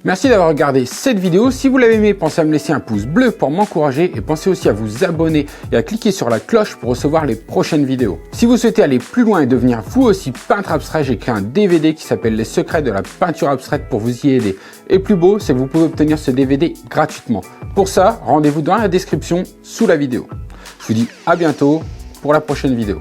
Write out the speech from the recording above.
Merci d'avoir regardé cette vidéo. Si vous l'avez aimé, pensez à me laisser un pouce bleu pour m'encourager et pensez aussi à vous abonner et à cliquer sur la cloche pour recevoir les prochaines vidéos. Si vous souhaitez aller plus loin et devenir vous aussi peintre abstrait, j'ai créé un DVD qui s'appelle Les secrets de la peinture abstraite pour vous y aider. Et plus beau, c'est que vous pouvez obtenir ce DVD gratuitement. Pour ça, rendez-vous dans la description sous la vidéo. Je vous dis à bientôt pour la prochaine vidéo.